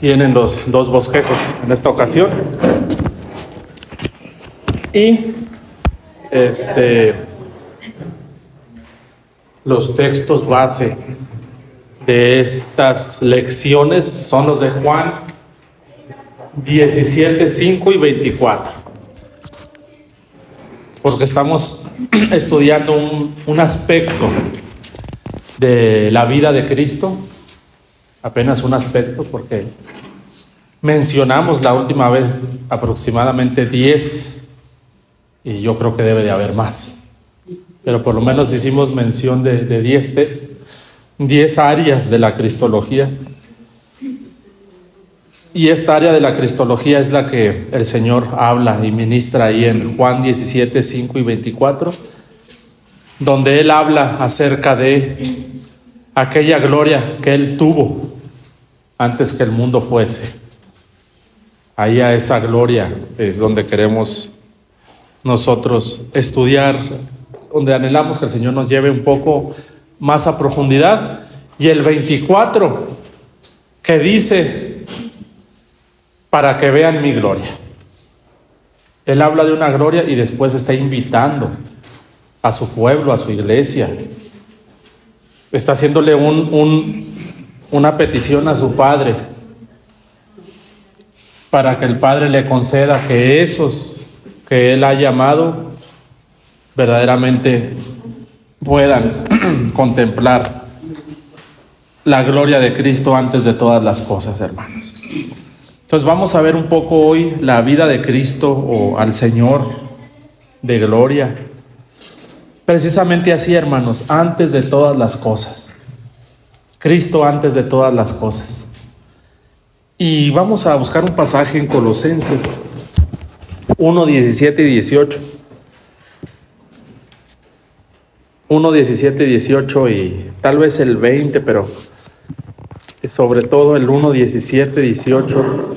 Tienen los dos bosquejos en esta ocasión. Y los textos base de estas lecciones son los de Juan 17, 5 y 24. Porque estamos estudiando un aspecto de la vida de Cristo, apenas un aspecto, porque mencionamos la última vez aproximadamente 10, y yo creo que debe de haber más, pero por lo menos hicimos mención de 10 áreas de la cristología. Y esta área de la cristología es la que el Señor habla y ministra ahí en Juan 17, 5 y 24, donde Él habla acerca de aquella gloria que Él tuvo antes que el mundo fuese. Ahí a esa gloria es donde queremos nosotros estudiar, donde anhelamos que el Señor nos lleve un poco más a profundidad. Y el 24, que dice: para que vean mi gloria. Él habla de una gloria y después está invitando a su pueblo, a su iglesia. Está haciéndole una petición a su Padre, para que el Padre le conceda que esos que Él ha llamado verdaderamente puedan contemplar la gloria de Cristo antes de todas las cosas, hermanos. Entonces vamos a ver un poco hoy la vida de Cristo, o al Señor de gloria. Precisamente así, hermanos, antes de todas las cosas. Cristo antes de todas las cosas. Y vamos a buscar un pasaje en Colosenses 1, 17 y 18. 1, 17 y 18 y tal vez el 20, pero sobre todo el 1, 17, 18.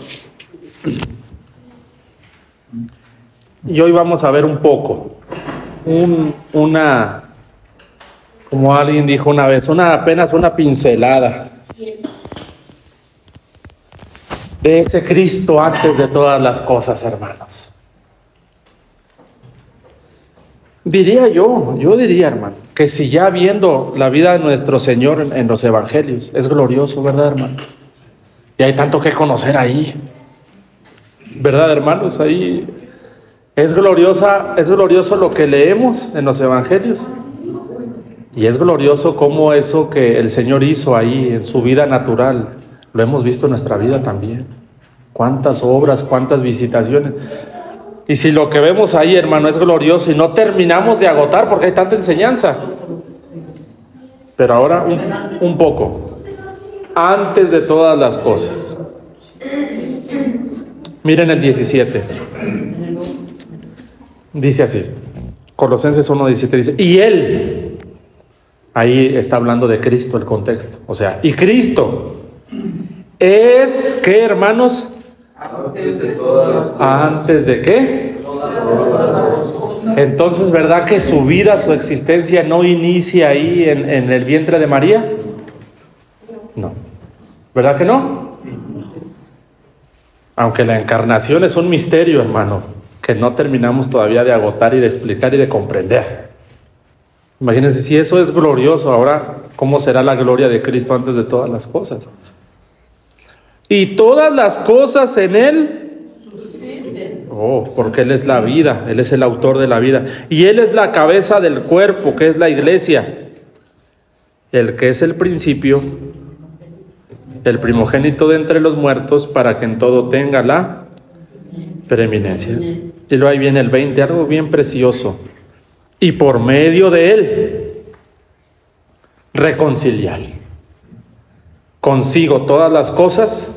Y hoy vamos a ver un poco, como alguien dijo una vez, apenas una pincelada de ese Cristo antes de todas las cosas, hermanos. Yo diría, hermano, que si ya viendo la vida de nuestro Señor en los evangelios, es glorioso, ¿verdad, hermano? Y hay tanto que conocer ahí, ¿verdad, hermanos? Ahí es glorioso lo que leemos en los evangelios, y es glorioso cómo eso que el Señor hizo ahí en su vida natural, lo hemos visto en nuestra vida también. Cuántas obras, cuántas visitaciones. Y si lo que vemos ahí, hermano, es glorioso y no terminamos de agotar porque hay tanta enseñanza. Pero ahora un poco, antes de todas las cosas. Miren el 17. Dice así, Colosenses 1:17 dice: y Él, ahí está hablando de Cristo el contexto, o sea, y Cristo es, ¿qué, hermanos? ¿Antes de qué? Entonces, ¿verdad que su vida, su existencia no inicia ahí en el vientre de María? No. ¿Verdad que no? Aunque la encarnación es un misterio, hermano, que no terminamos todavía de agotar y de explicar y de comprender. Imagínense, si eso es glorioso, ahora, ¿cómo será la gloria de Cristo antes de todas las cosas? Y todas las cosas en Él, porque Él es la vida, Él es el autor de la vida, y Él es la cabeza del cuerpo, que es la iglesia, el que es el principio, el primogénito de entre los muertos, para que en todo tenga la preeminencia. Y luego ahí viene el 20, algo bien precioso. Y por medio de Él, reconciliar consigo todas las cosas,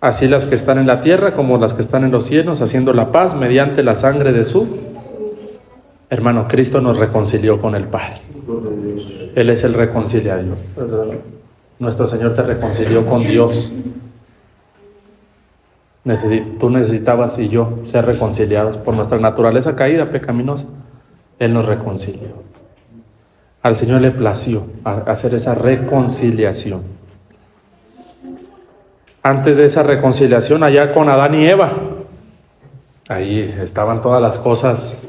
así las que están en la tierra como las que están en los cielos, haciendo la paz mediante la sangre de su hermano. Cristo nos reconcilió con el Padre. Él es el reconciliador. Nuestro Señor te reconcilió con Dios. Tú necesitabas y yo ser reconciliados por nuestra naturaleza caída, pecaminosa. Él nos reconcilió. Al Señor le plació hacer esa reconciliación. Antes de esa reconciliación, allá con Adán y Eva, ahí estaban todas las cosas,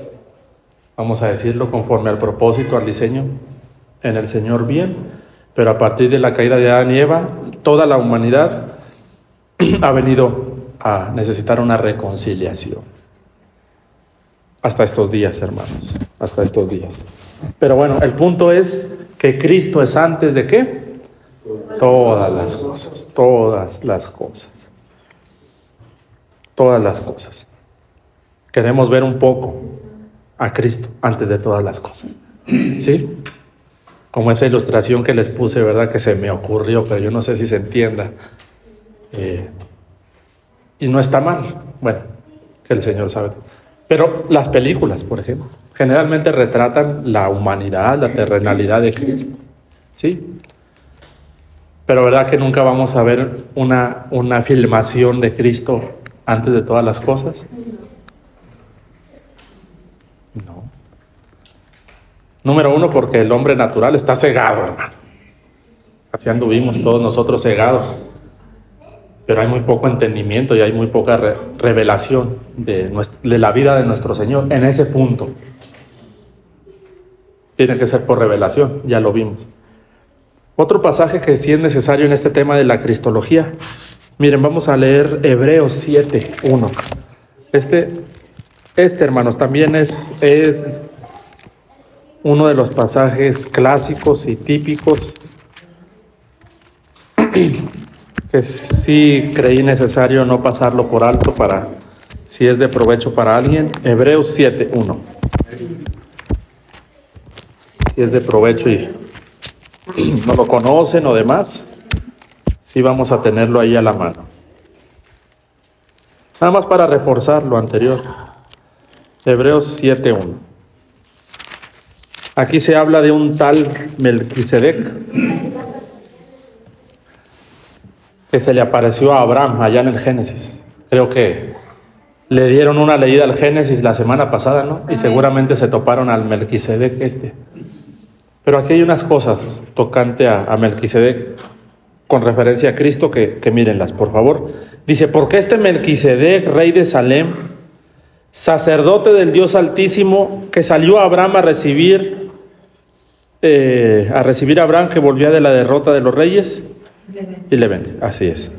vamos a decirlo, conforme al propósito, al diseño, en el Señor bien, pero a partir de la caída de Adán y Eva, toda la humanidad ha venido a necesitar una reconciliación. Hasta estos días, hermanos, hasta estos días. Pero bueno, el punto es que Cristo es antes de ¿qué? Todas las cosas, todas las cosas. Todas las cosas. Queremos ver un poco a Cristo antes de todas las cosas. ¿Sí? Como esa ilustración que les puse, ¿verdad? Que se me ocurrió, pero yo no sé si se entienda. Y no está mal. Bueno, que el Señor sabe. Pero las películas, por ejemplo, generalmente retratan la humanidad, la terrenalidad de Cristo. ¿Sí? Pero ¿verdad que nunca vamos a ver una filmación de Cristo antes de todas las cosas? No. Número uno, porque el hombre natural está cegado, hermano. Así anduvimos todos nosotros cegados. Pero hay muy poco entendimiento y hay muy poca revelación de la vida de nuestro Señor en ese punto. Tiene que ser por revelación, ya lo vimos. Otro pasaje que sí es necesario en este tema de la cristología. Miren, vamos a leer Hebreos 7:1. Este, hermanos, también es uno de los pasajes clásicos y típicos que sí creí necesario no pasarlo por alto para, si es de provecho para alguien. Hebreos 7:1. Si es de provecho y no lo conocen o demás, sí vamos a tenerlo ahí a la mano. Nada más para reforzar lo anterior. Hebreos 7:1. Aquí se habla de un tal Melquisedec que se le apareció a Abraham allá en el Génesis. Creo que le dieron una leída al Génesis la semana pasada, ¿no? Y seguramente se toparon al Melquisedec Pero aquí hay unas cosas tocante a Melquisedec con referencia a Cristo que mírenlas, por favor. Dice, porque este Melquisedec, rey de Salem, sacerdote del Dios Altísimo, que salió a Abraham a recibir a Abraham, que volvía de la derrota de los reyes, y le vende. Así es.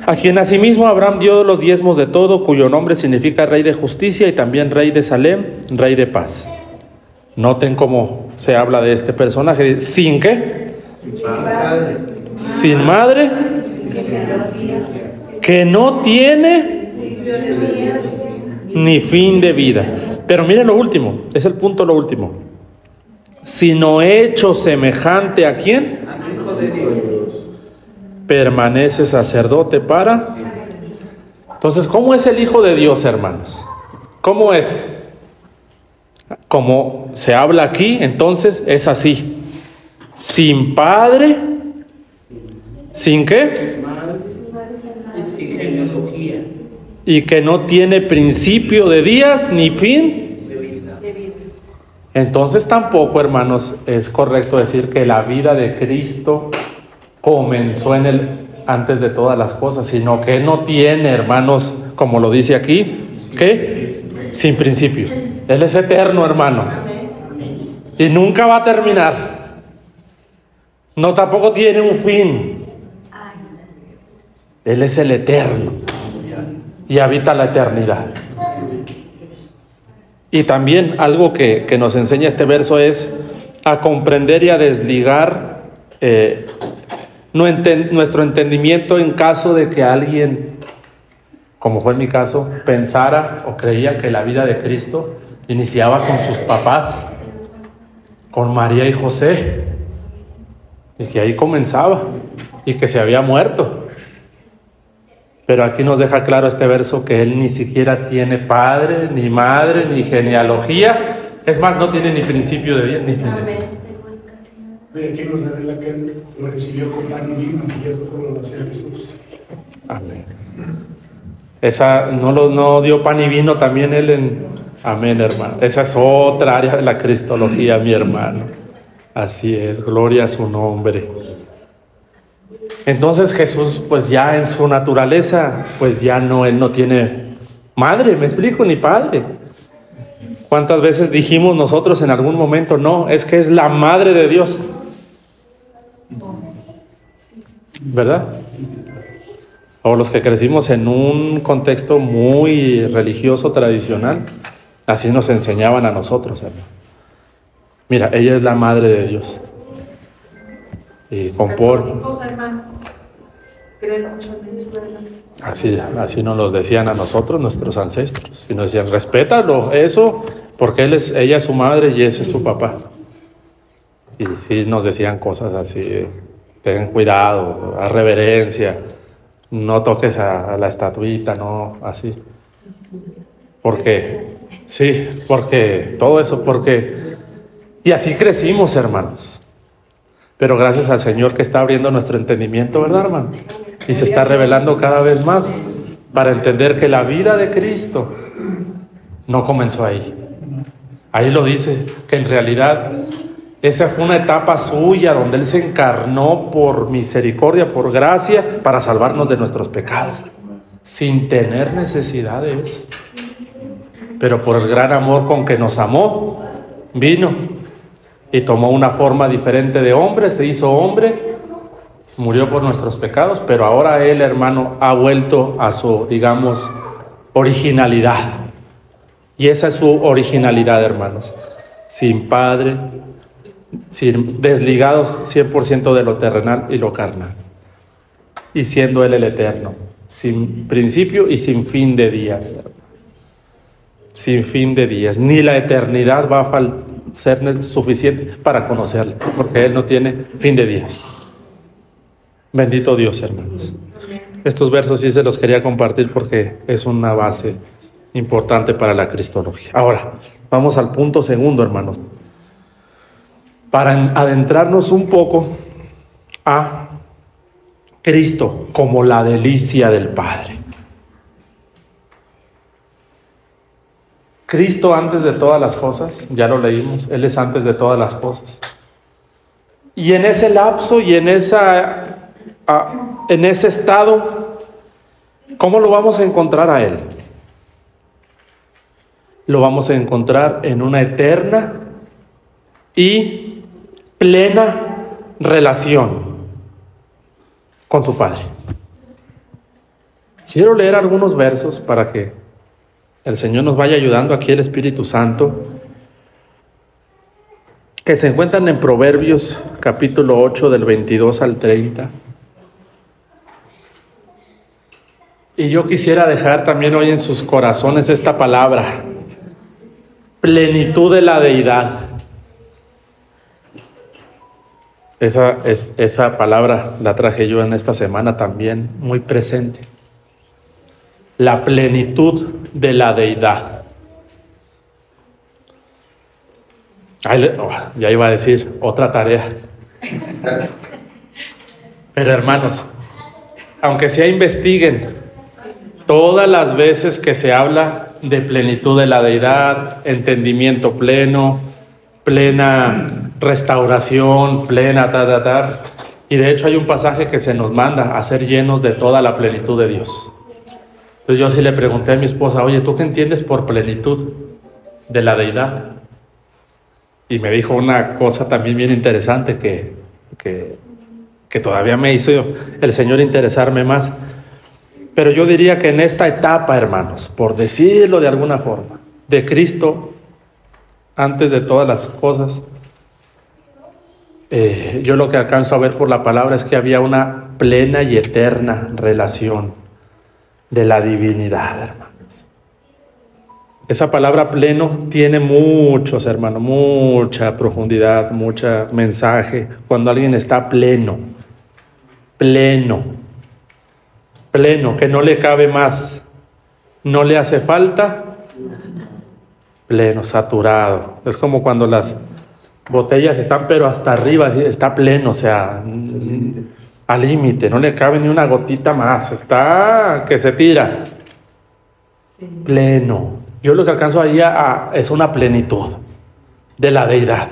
A quien asimismo Abraham dio los diezmos de todo, cuyo nombre significa rey de justicia y también rey de Salem, rey de paz. Noten cómo se habla de este personaje. ¿Sin qué? Sin madre, que no tiene ni fin de vida. Pero miren lo último, es el punto lo último. Sino hecho semejante a ¿quién? Permanece sacerdote para. Entonces, ¿cómo es el Hijo de Dios, hermanos? ¿Cómo es? Como se habla aquí, entonces es así: sin padre, ¿sin qué? Sin genealogía. Y que no tiene principio de días ni fin. Entonces tampoco, hermanos, es correcto decir que la vida de Cristo comenzó antes de todas las cosas, sino que Él no tiene, hermanos, como lo dice aquí, ¿qué? Sin principio. Él es eterno, hermano, y nunca va a terminar. No, tampoco tiene un fin. Él es el eterno y habita la eternidad. Y también algo que nos enseña este verso es a comprender y a desligar nuestro entendimiento en caso de que alguien, como fue en mi caso, pensara o creía que la vida de Cristo iniciaba con sus papás, con María y José, y que ahí comenzaba y que se había muerto. Pero aquí nos deja claro este verso que Él ni siquiera tiene padre, ni madre, ni genealogía. Es más, no tiene ni principio de vida, ni fin de vida. Aquí nos revela que Él lo recibió con pan y vino, y eso fue lo que hacía Jesús. Amén. No dio pan y vino también Él Amén, hermano. Esa es otra área de la cristología, mi hermano. Así es, gloria a su nombre. Entonces Jesús, pues ya en su naturaleza, pues ya no, Él no tiene madre, me explico, ni padre. ¿Cuántas veces dijimos nosotros en algún momento, no, es que es la madre de Dios? ¿Verdad? O los que crecimos en un contexto muy religioso, tradicional, así nos enseñaban a nosotros, hermano. Mira, ella es la madre de Dios. Y comporta. Así nos los decían a nosotros, nuestros ancestros. Y nos decían, respétalo, eso, porque ella es su madre y ese es su papá. Y sí nos decían cosas así, ten cuidado, haz reverencia, no toques a la estatuita, no, así. Porque, sí, porque todo eso, porque... Y así crecimos, hermanos. Pero gracias al Señor que está abriendo nuestro entendimiento, ¿verdad, hermano? Y se está revelando cada vez más para entender que la vida de Cristo no comenzó ahí. Ahí lo dice, que en realidad esa fue una etapa suya donde Él se encarnó por misericordia, por gracia, para salvarnos de nuestros pecados, sin tener necesidad de eso. Pero por el gran amor con que nos amó, vino y tomó una forma diferente de hombre, se hizo hombre, murió por nuestros pecados, pero ahora Él, hermano, ha vuelto a su, digamos, originalidad. Y esa es su originalidad, hermanos. Sin padre, desligados 100% de lo terrenal y lo carnal. Y siendo Él el eterno, sin principio y sin fin de días, hermano. Sin fin de días. Ni la eternidad va a ser suficiente para conocerle, porque Él no tiene fin de días. Bendito Dios, hermanos. Estos versos sí se los quería compartir porque es una base importante para la cristología. Ahora, vamos al punto segundo, hermanos. Para adentrarnos un poco a Cristo como la delicia del Padre. Cristo antes de todas las cosas, ya lo leímos, Él es antes de todas las cosas. Y en ese lapso y en ese estado, ¿cómo lo vamos a encontrar a Él? Lo vamos a encontrar en una eterna y plena relación con su Padre. Quiero leer algunos versos para que el Señor nos vaya ayudando aquí, el Espíritu Santo, que se encuentran en Proverbios capítulo 8 del 22 al 30. Y yo quisiera dejar también hoy en sus corazones esta palabra, plenitud de la deidad. Esa palabra la traje yo en esta semana también, muy presente. La plenitud de la deidad. Ya iba a decir otra tarea. Pero hermanos, aunque sea investiguen todas las veces que se habla de plenitud de la deidad, entendimiento pleno, plena restauración, plena y de hecho hay un pasaje que se nos manda a ser llenos de toda la plenitud de Dios. Entonces yo sí le pregunté a mi esposa, oye, ¿tú qué entiendes por plenitud de la deidad? Y me dijo una cosa también bien interesante que todavía me hizo el Señor interesarme más. Pero yo diría que en esta etapa, hermanos, por decirlo de alguna forma, de Cristo, antes de todas las cosas, yo lo que alcanzo a ver por la palabra es que había una plena y eterna relación de la divinidad, hermanos. Esa palabra pleno tiene muchos, hermanos, mucha profundidad, mucho mensaje. Cuando alguien está pleno, que no le cabe más, no le hace falta, pleno, saturado. Es como cuando las botellas están pero hasta arriba, está pleno, o sea, al límite, no le cabe ni una gotita más, está que se tira. Sí. Pleno. Yo lo que alcanzo ahí es una plenitud de la deidad,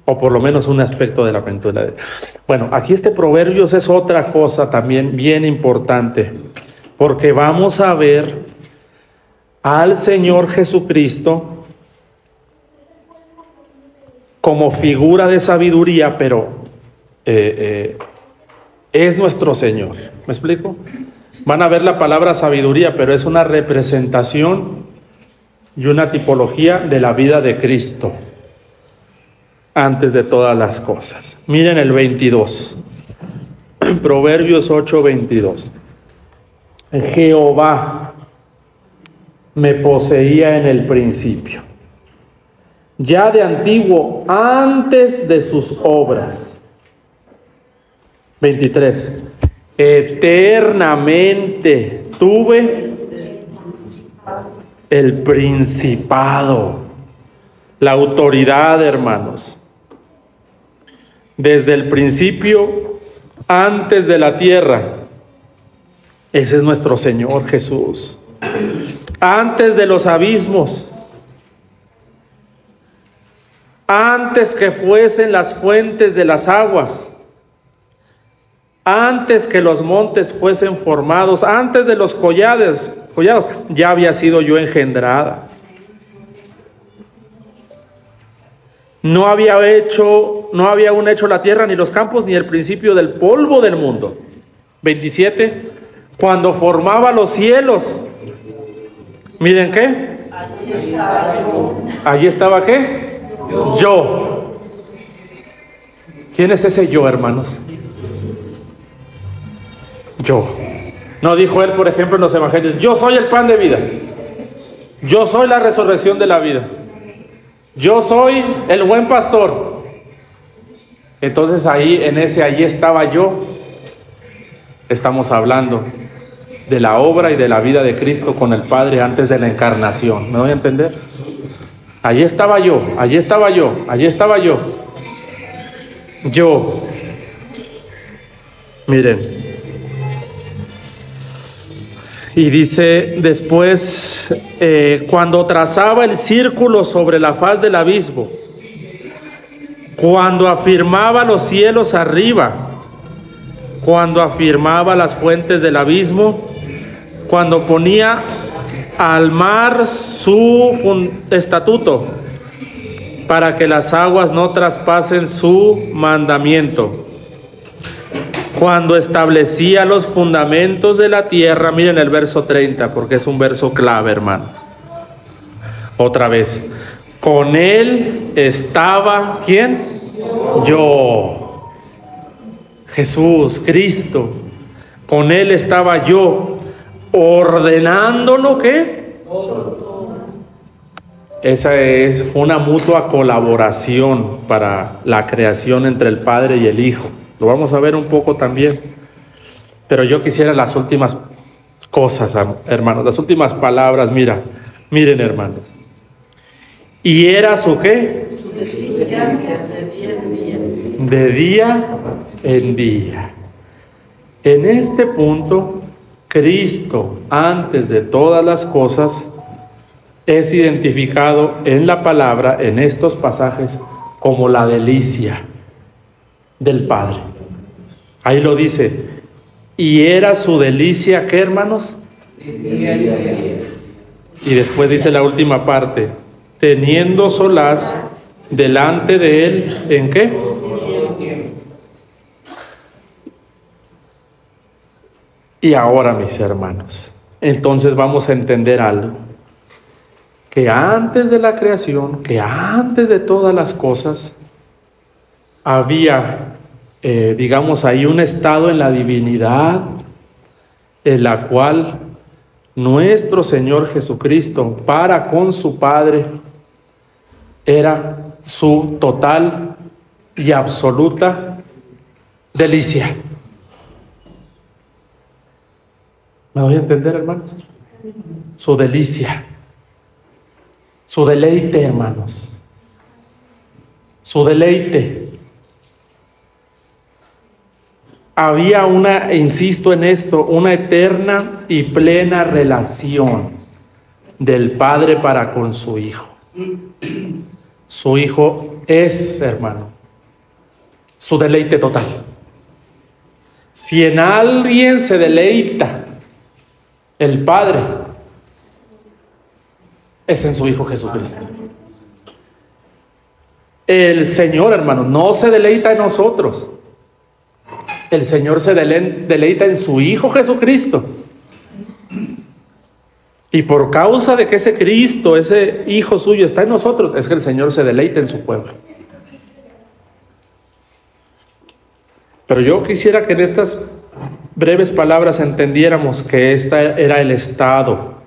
o por lo menos un aspecto de la plenitud de la deidad. Bueno, aquí este Proverbios es otra cosa también bien importante, porque vamos a ver al Señor Jesucristo como figura de sabiduría, pero es nuestro Señor. ¿Me explico? Van a ver la palabra sabiduría, pero es una representación y una tipología de la vida de Cristo antes de todas las cosas. Miren el 22, Proverbios 8:22. Jehová me poseía en el principio, ya de antiguo, antes de sus obras. 23. Eternamente tuve el principado, la autoridad, hermanos. Desde el principio, antes de la tierra. Ese es nuestro Señor Jesús. Antes de los abismos, antes que fuesen las fuentes de las aguas, antes que los montes fuesen formados, antes de los collados, ya había sido yo engendrada. No había aún hecho la tierra, ni los campos, ni el principio del polvo del mundo. 27. Cuando formaba los cielos. Miren qué. Allí estaba ¿qué? Yo. ¿Quién es ese yo, hermanos? Yo. No dijo él, por ejemplo, en los evangelios: yo soy el pan de vida. Yo soy la resurrección de la vida. Yo soy el buen pastor. Entonces ahí, allí estaba yo. Estamos hablando de la obra y de la vida de Cristo con el Padre antes de la encarnación. ¿Me voy a entender? Allí estaba yo, allí estaba yo, allí estaba yo. Yo. Miren. Y dice después, cuando trazaba el círculo sobre la faz del abismo, cuando afirmaba los cielos arriba, cuando afirmaba las fuentes del abismo, cuando ponía al mar su estatuto, para que las aguas no traspasen su mandamiento. Cuando establecía los fundamentos de la tierra, miren el verso 30, porque es un verso clave, hermano. Otra vez. Con él estaba, ¿quién? Yo. Jesús, Cristo. Con él estaba yo, ordenándolo, ¿qué? Fue una mutua colaboración para la creación entre el Padre y el Hijo. Lo vamos a ver un poco también. Pero yo quisiera las últimas cosas, hermanos, las últimas palabras. Miren, hermanos. Y era su ¿qué? De día en día. En este punto, Cristo, antes de todas las cosas, es identificado en la palabra, en estos pasajes, como la delicia del Padre. Ahí lo dice. Y era su delicia, ¿qué, hermanos? Y después dice la última parte: teniendo solaz delante de él, ¿en qué? Y ahora, mis hermanos, entonces vamos a entender algo. Que antes de la creación, que antes de todas las cosas, había, digamos ahí, un estado en la divinidad en la cual nuestro Señor Jesucristo, para con su Padre, era su total y absoluta delicia. ¿Me voy a entender, hermanos? Su delicia, su deleite, hermanos, su deleite. Había insisto en esto, una eterna y plena relación del Padre para con su Hijo. Su Hijo es, hermano, su deleite total. Si en alguien se deleita el Padre, es en su Hijo Jesucristo. El Señor, hermano, no se deleita en nosotros. El Señor se deleita en su Hijo Jesucristo. Y por causa de que ese Cristo, ese Hijo suyo está en nosotros, es que el Señor se deleita en su pueblo. Pero yo quisiera que en estas breves palabras entendiéramos que este era el estado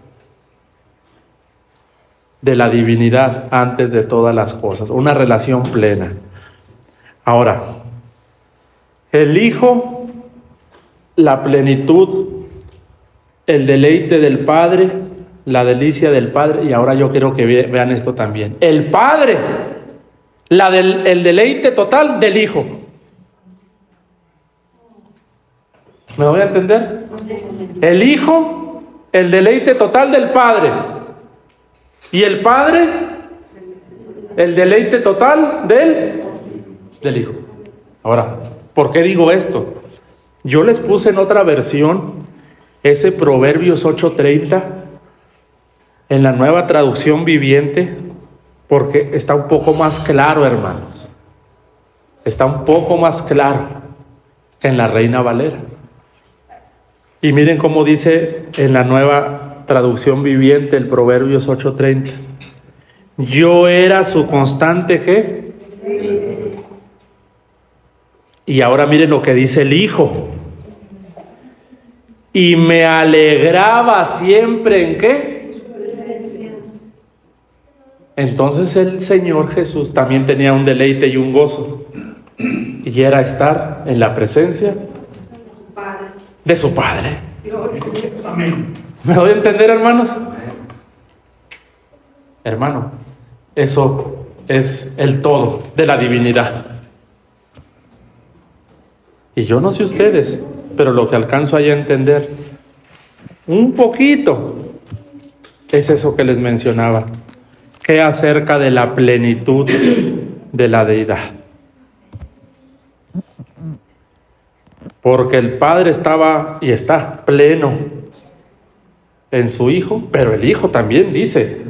de la divinidad antes de todas las cosas, una relación plena. Ahora, el Hijo, la plenitud, el deleite del Padre, la delicia del Padre, y ahora yo quiero que vean esto también. El Padre, el deleite total del Hijo. ¿Me voy a entender? El Hijo, el deleite total del Padre. Y el Padre, el deleite total del Hijo. Ahora, ¿por qué digo esto? Yo les puse en otra versión ese Proverbios 8:30 en la Nueva Traducción Viviente, porque está un poco más claro, hermanos. Está un poco más claro que en la Reina Valera. Y miren cómo dice en la Nueva Traducción Viviente el Proverbios 8:30. Yo era su constante ¿qué? Y ahora miren lo que dice el Hijo. Y me alegraba siempre ¿en qué? Entonces el Señor Jesús también tenía un deleite y un gozo. Y era estar en la presencia de su Padre. Amén. ¿Me doy a entender, hermanos? Hermano, eso es el todo de la divinidad. Y yo no sé ustedes, pero lo que alcanzo ahí a entender un poquito es eso que les mencionaba, que acerca de la plenitud de la deidad. Porque el Padre estaba y está pleno en su Hijo, pero el Hijo también dice,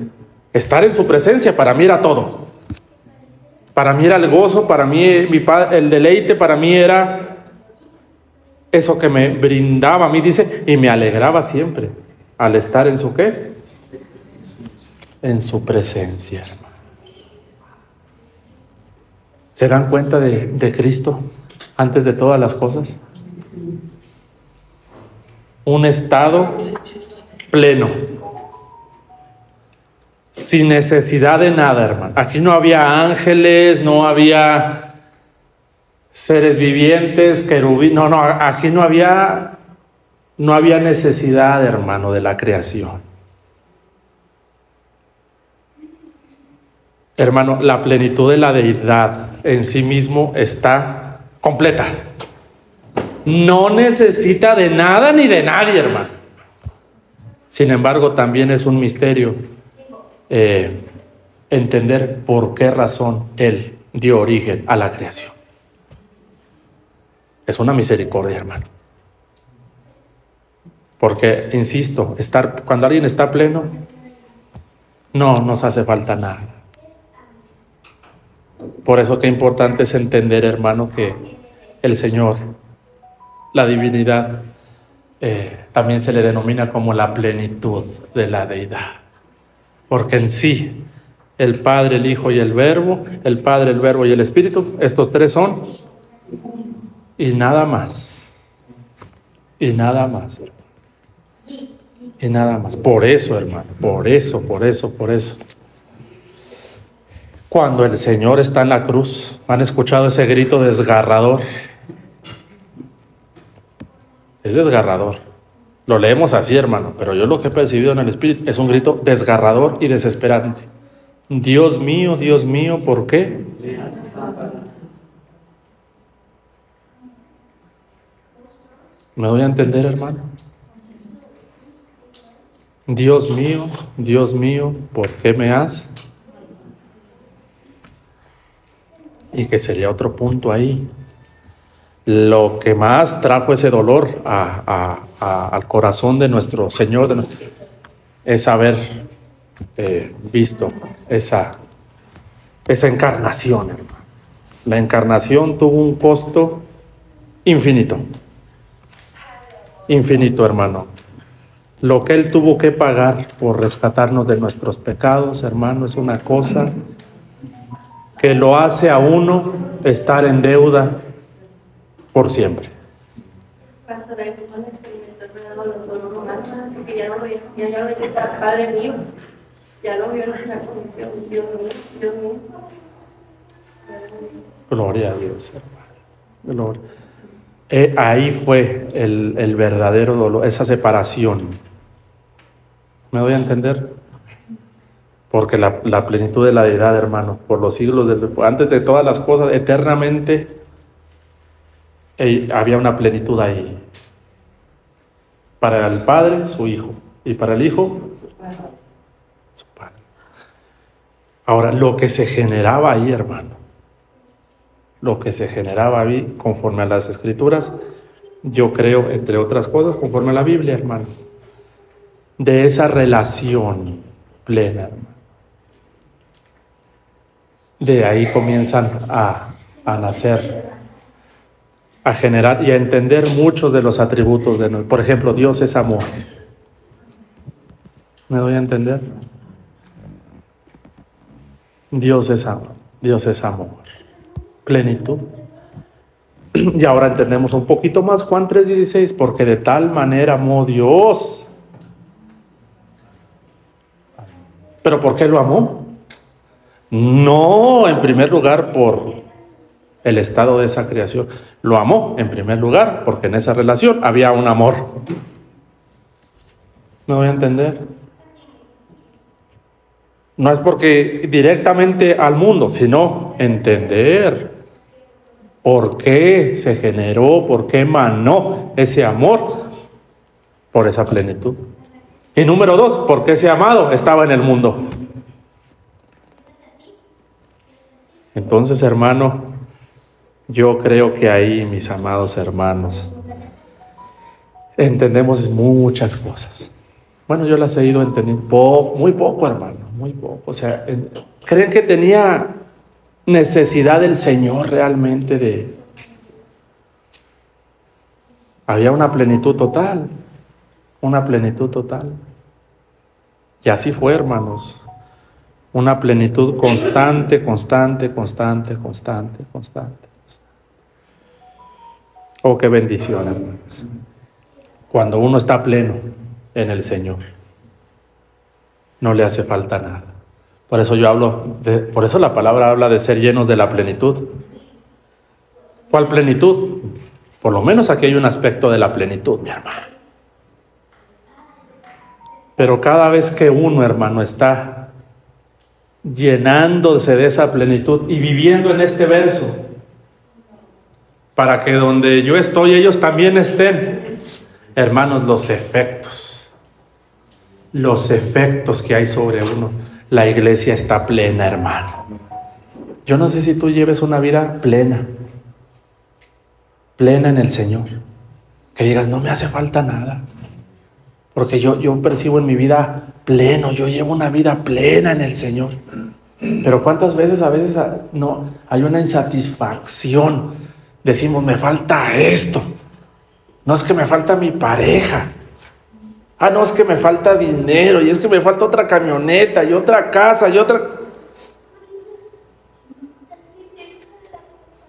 estar en su presencia para mí era todo. Para mí era el gozo, para mí el deleite, para mí era eso que me brindaba a mí, dice, y me alegraba siempre al estar en su ¿qué? En su presencia, hermano. ¿Se dan cuenta de Cristo antes de todas las cosas? Un estado pleno, sin necesidad de nada, hermano. Aquí no había ángeles, no había seres vivientes, querubín, no, aquí no había necesidad, hermano, de la creación. Hermano, la plenitud de la deidad en sí mismo está completa. No necesita de nada ni de nadie, hermano. Sin embargo, también es un misterio entender por qué razón Él dio origen a la creación. Es una misericordia, hermano. Porque, insisto, cuando alguien está pleno, no nos hace falta nada. Por eso qué importante es entender, hermano, que el Señor, la divinidad, también se le denomina como la plenitud de la deidad. Porque en sí, el Padre, el Hijo y el Verbo, el Padre, el Verbo y el Espíritu, estos tres son, y nada más. Y nada más, hermano. Y nada más. Por eso, hermano, por eso. Cuando el Señor está en la cruz, ¿han escuchado ese grito desgarrador? Es desgarrador. Lo leemos así, hermano, pero yo lo que he percibido en el Espíritu es un grito desgarrador y desesperante. Dios mío, ¿por qué? ¿Me doy a entender, hermano? Dios mío, ¿por qué me has? Y que sería otro punto ahí. Lo que más trajo ese dolor al corazón de nuestro Señor es haber visto esa encarnación, hermano. La encarnación tuvo un costo infinito, hermano. Lo que Él tuvo que pagar por rescatarnos de nuestros pecados, hermano, es una cosa que lo hace a uno estar en deuda por siempre. Pastor, hay un experimento porque ya lo está Padre mío, ya lo vio en nuestra comisión. Dios mío. Gloria a Dios, hermano. Ahí fue el verdadero dolor, esa separación. ¿Me doy a entender? Porque la plenitud de la deidad, hermano, por los siglos, antes de todas las cosas, eternamente, había una plenitud ahí. Para el Padre, su Hijo. Y para el Hijo, su Padre. Ahora, lo que se generaba ahí, hermano, lo que se generaba ahí, conforme a las Escrituras, yo creo, entre otras cosas, conforme a la Biblia, hermano, de esa relación plena, hermano. De ahí comienzan a nacer, a generar y a entender muchos de los atributos de Dios. Por ejemplo, Dios es amor. ¿Me doy a entender? Dios es amor. Dios es amor. Plenitud. Y ahora entendemos un poquito más Juan 3:16, porque de tal manera amó Dios. ¿Pero por qué lo amó? No, en primer lugar, por el estado de esa creación. Lo amó, en primer lugar, porque en esa relación había un amor. ¿Me voy a entender? No es porque directamente al mundo, sino entender por qué se generó, por qué emanó ese amor por esa plenitud. Y número 2, porque ese amado estaba en el mundo. Entonces, hermano, yo creo que ahí, mis amados hermanos, entendemos muchas cosas. Bueno, yo las he ido entendiendo muy poco, hermano, muy poco. O sea, ¿creen que tenía necesidad el Señor realmente de... Había una plenitud total, Y así fue, hermanos. Una plenitud constante. Oh, qué bendición, hermanos. Cuando uno está pleno en el Señor, no le hace falta nada. Por eso por eso la palabra habla de ser llenos de la plenitud. ¿Cuál plenitud? Por lo menos aquí hay un aspecto de la plenitud, mi hermano. Pero cada vez que uno, hermano, está llenándose de esa plenitud y viviendo en este verso, para que donde yo estoy, ellos también estén, hermanos, los efectos que hay sobre uno, la iglesia está plena, hermano. Yo no sé si tú lleves una vida plena en el Señor, que digas, no me hace falta nada, porque yo percibo en mi vida pleno, yo llevo una vida plena en el Señor. Pero cuántas veces, a veces no, hay una insatisfacción. Decimos, me falta esto. No, es que me falta mi pareja. No, es que me falta dinero. Y es que me falta otra camioneta y otra casa y otra...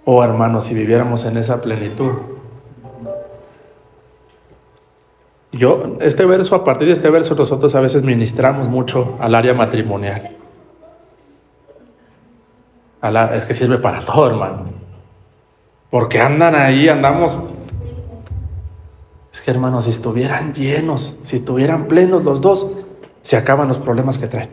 Oh, hermanos, si viviéramos en esa plenitud. A partir de este verso, nosotros a veces ministramos mucho al área matrimonial. Es que sirve para todo, hermano. Porque andamos. Es que, hermanos, si estuvieran llenos, si estuvieran plenos los dos, se acaban los problemas que traen.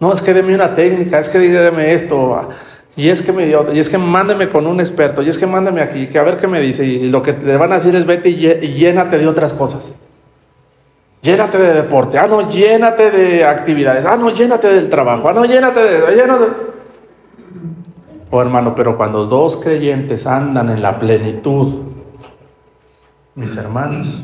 No, es que deme una técnica, es que dígame esto, y es que mándeme con un experto, y es que mándeme aquí, que a ver qué me dice, y lo que le van a decir es vete y llénate de otras cosas. Llénate de deporte. Ah, no, llénate de actividades. Ah, no, llénate del trabajo. Ah, no, llénate de... Oh, hermano, pero cuando dos creyentes andan en la plenitud, mis hermanos,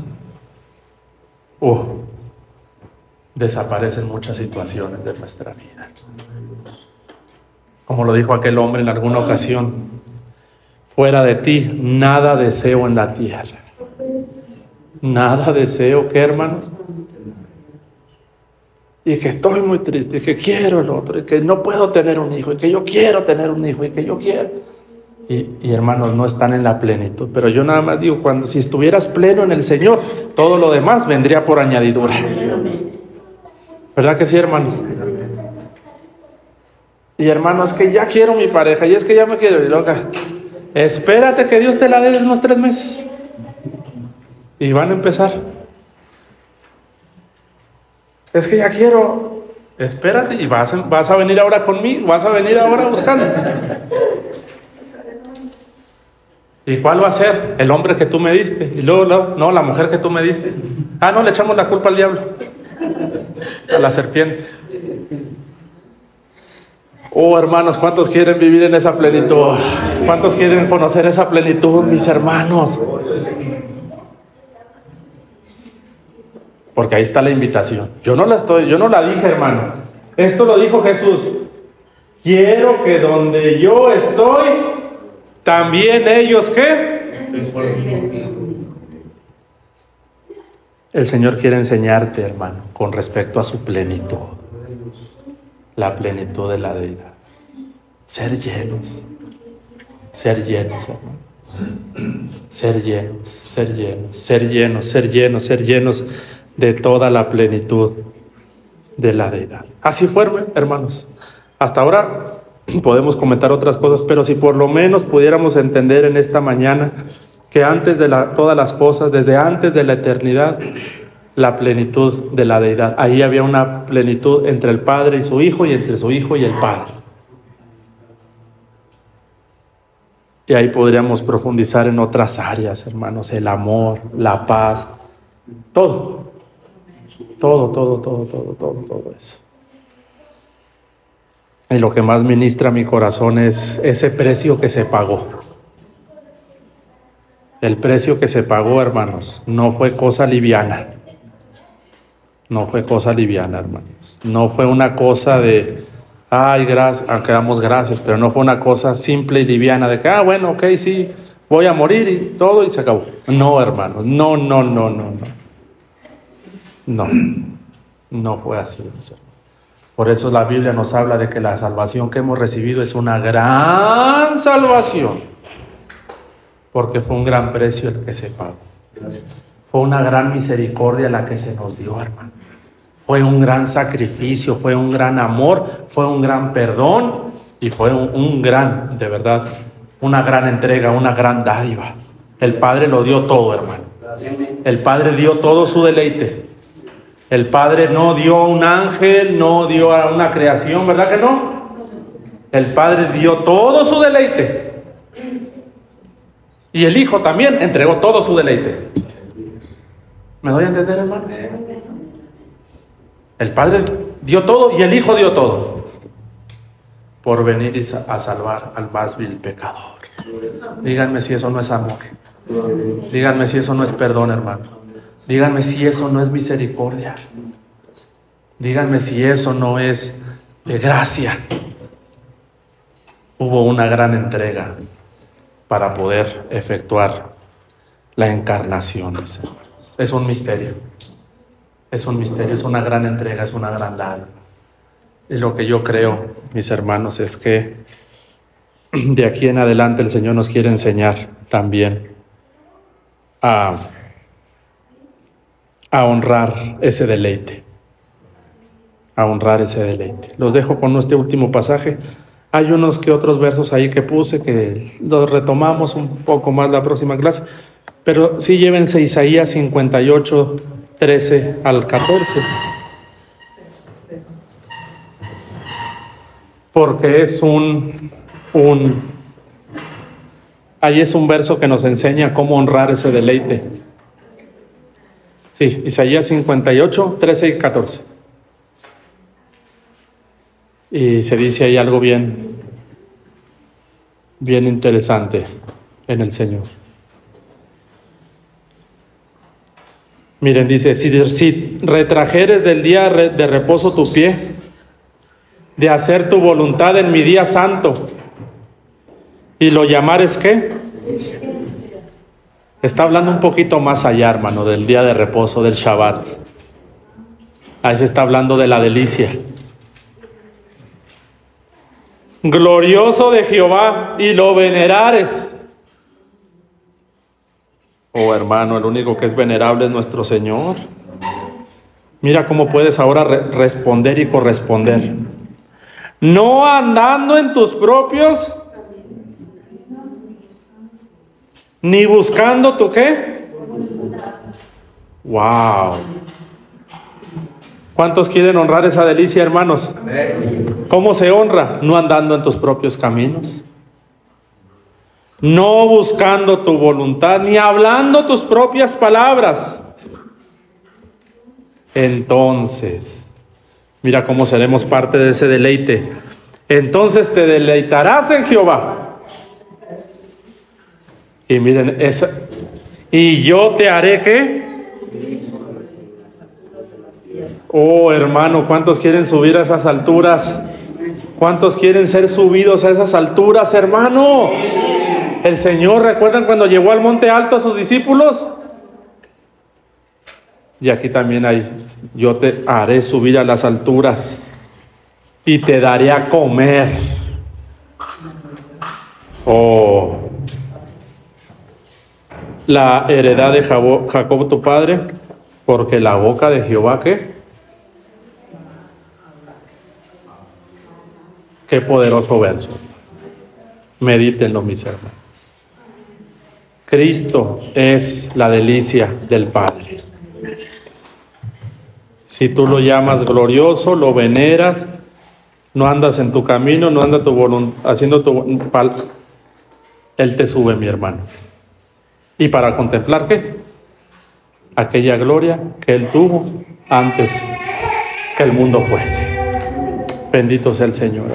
desaparecen muchas situaciones de nuestra vida. Como lo dijo aquel hombre en alguna ocasión, fuera de ti, nada deseo en la tierra. Nada deseo, ¿qué, hermanos? Y que estoy muy triste, y que quiero el otro, y que no puedo tener un hijo, y que yo quiero tener un hijo, y que yo quiero. Y hermanos, no están en la plenitud. Pero yo nada más digo, si estuvieras pleno en el Señor, todo lo demás vendría por añadidura. ¿Verdad que sí, hermanos? Y hermanos, es que ya quiero mi pareja, y es que ya me quiero ir, loca. Espérate que Dios te la dé en unos 3 meses. Y van a empezar. Es que ya quiero. Espérate, y vas a venir ahora conmigo, vas a venir ahora buscando. ¿Y cuál va a ser? El hombre que tú me diste. Y luego, no, la mujer que tú me diste. Ah, no, le echamos la culpa al diablo. A la serpiente. Oh, hermanos, ¿cuántos quieren vivir en esa plenitud? ¿Cuántos quieren conocer esa plenitud, mis hermanos? Porque ahí está la invitación. Yo no la dije, hermano. Esto lo dijo Jesús. Quiero que donde yo estoy, también ellos, ¿qué? El Señor quiere enseñarte, hermano, con respecto a su plenitud. La plenitud de la deidad. Ser llenos. Ser llenos, hermano. Ser llenos, ser llenos, ser llenos, ser llenos, ser llenos de toda la plenitud de la deidad. Así fue, hermanos. Hasta ahora podemos comentar otras cosas, pero si por lo menos pudiéramos entender en esta mañana que antes de todas las cosas, desde antes de la eternidad, la plenitud de la deidad. Ahí había una plenitud entre el Padre y su Hijo, y entre su Hijo y el Padre. Y ahí podríamos profundizar en otras áreas, hermanos, el amor, la paz, todo eso. Y lo que más ministra mi corazón es ese precio que se pagó. El precio que se pagó, hermanos, no fue cosa liviana. No fue cosa liviana, hermanos. No fue una cosa de, gracias, aunque damos gracias, pero no fue una cosa simple y liviana de que, bueno, ok, sí, voy a morir y todo y se acabó. No, hermanos, no. No fue así. Por eso la Biblia nos habla de que la salvación que hemos recibido es una gran salvación. Porque fue un gran precio el que se pagó. Fue una gran misericordia la que se nos dio, hermano. Fue un gran sacrificio, fue un gran amor, fue un gran perdón y fue un gran, de verdad, una gran entrega, una gran dádiva. El Padre lo dio todo, hermano. El Padre dio todo su deleite. El Padre no dio a un ángel, no dio a una creación, ¿verdad que no? El Padre dio todo su deleite. Y el Hijo también entregó todo su deleite. ¿Me doy a entender, hermanos? El Padre dio todo y el Hijo dio todo por venir a salvar al más vil pecador. Díganme si eso no es amor. Díganme si eso no es perdón, hermano. Díganme si eso no es misericordia. Díganme si eso no es de gracia. Hubo una gran entrega para poder efectuar la encarnación, mis hermanos. Es un misterio. Es un misterio, es una gran entrega, es una gran dádiva. Y lo que yo creo, mis hermanos, es que de aquí en adelante el Señor nos quiere enseñar también a honrar ese deleite. A honrar ese deleite. Los dejo con este último pasaje. Hay unos que otros versos ahí que puse que los retomamos un poco más la próxima clase, pero sí llévense Isaías 58, 13 al 14. Porque es ahí es un verso que nos enseña cómo honrar ese deleite. Sí, Isaías 58, 13 y 14. Y se dice ahí algo bien interesante en el Señor. Miren, dice, si retrajeres del día de reposo tu pie, de hacer tu voluntad en mi día santo, y lo llamares, ¿qué? Está hablando un poquito más allá, hermano, del día de reposo, del Shabbat. Ahí se está hablando de la delicia. Glorioso de Jehová, y lo venerares. Oh, hermano, el único que es venerable es nuestro Señor. Mira cómo puedes ahora responder y corresponder. No andando en tus propios, ni buscando tu qué. Wow. ¿Cuántos quieren honrar esa delicia, hermanos? ¿Cómo se honra? No andando en tus propios caminos, no buscando tu voluntad, ni hablando tus propias palabras. Entonces, mira cómo seremos parte de ese deleite. Entonces te deleitarás en Jehová. Y miren, y yo te haré ¿qué? Oh, hermano, ¿cuántos quieren subir a esas alturas? ¿Cuántos quieren ser subidos a esas alturas, hermano? El Señor, ¿recuerdan cuando llevó al monte alto a sus discípulos? Y aquí también hay, yo te haré subir a las alturas y te daré a comer. Oh, la heredad de Jacob tu padre, porque la boca de Jehová, ¿qué? Qué poderoso verso. Medítenlo, mis hermanos. Cristo es la delicia del Padre. Si tú lo llamas glorioso, lo veneras, no andas en tu camino, no andas haciendo tu Él te sube, mi hermano. Y para contemplar ¿qué? Aquella gloria que Él tuvo antes que el mundo fuese. Bendito sea el Señor.